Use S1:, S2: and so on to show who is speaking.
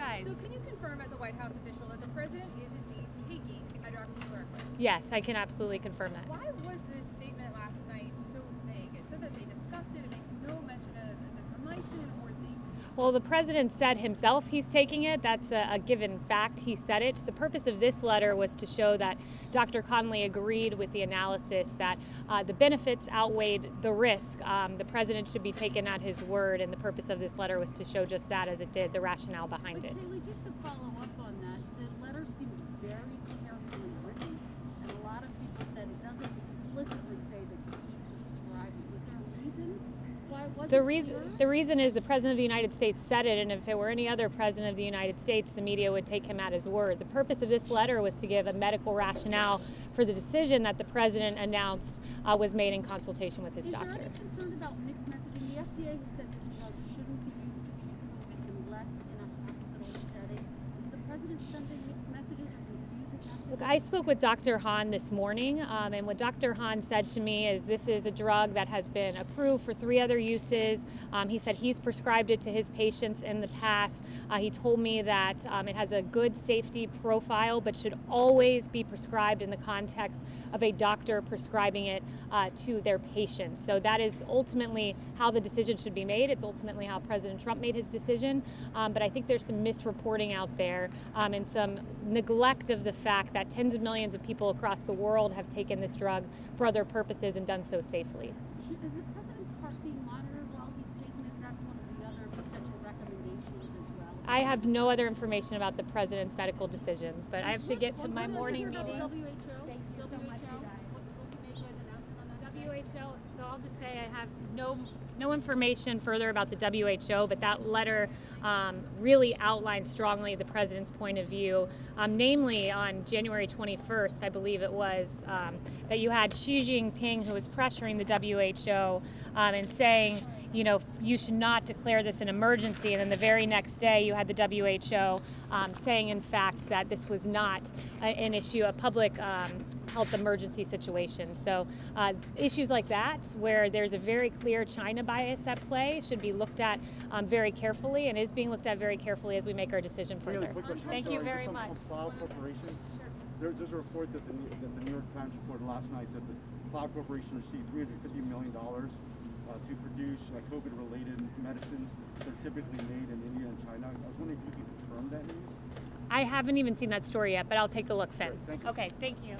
S1: guys.
S2: So can you confirm as a White House official that the president is indeed taking hydroxychloroquine?
S1: Yes, I can absolutely confirm that.
S2: Why was this statement last night so vague? It said that they discussed it. It makes no mention of azithromycin or zinc.
S1: Well, the president said himself he's taking it. That's a given fact. He said it. The purpose of this letter was to show that Dr. Connolly agreed with the analysis that the benefits outweighed the risk. The president should be taken at his word, and the purpose of this letter was to show just that, as it did the rationale behind it.
S3: Kayleigh, just to follow up on that, the letter seemed very carefully written, and a lot of people said it doesn't explicitly say that he prescribed it. Was there a reason? Why wasn't
S1: The reason is the President of the United States said it, and if it were any other President of the United States, the media would take him at his word. The purpose of this letter was to give a medical rationale for the decision that the President announced was made in consultation with his doctor.
S3: Is there any concern about mixed messaging? The FDA has said this drug shouldn't be used to treat COVID unless in a hospital setting. Is the President sending mixed messages or confusing messages?
S1: Look, I spoke with Dr. Hahn this morning, and what Dr. Hahn said to me is this is a drug that has been approved for 3 other uses. He said he's prescribed it to his patients in the past. He told me that it has a good safety profile, but should always be prescribed in the context of a doctor prescribing it to their patients. So that is ultimately how the decision should be made. It's ultimately how President Trump made his decision. But I think there's some misreporting out there and some neglect of the fact that tens of millions of people across the world have taken this drug for other purposes and done so safely.
S3: Is the President's heart being monitored while he's taking this? That's one of the other potential recommendations as well.
S1: I have no other information about the President's medical decisions, but I have to get to my morning meeting.
S3: WHO? What will we make an announcement on that?
S1: WHO, so I'll just say I have no information further about the WHO, but that letter really outlined strongly the President's point of view, namely on January 21st, I believe it was, that you had Xi Jinping, who was pressuring the WHO and saying, you know, you should not declare this an emergency, and then the very next day you had the WHO saying, in fact, that this was not an issue, a public health emergency situation. So issues like that, where there's a very clear China bias at play, should be looked at very carefully, and is being looked at very carefully as we make our decision further. Thank you very much.
S4: Cloud Corporation. There's a report that the New York Times reported last night that the Cloud Corporation received $350 million to produce COVID-related medicines that are typically made in India and China. I was wondering if you could confirm that news.
S1: I haven't even seen that story yet, but I'll take a look, Finn.
S4: Great, thank you.
S1: Okay, thank you.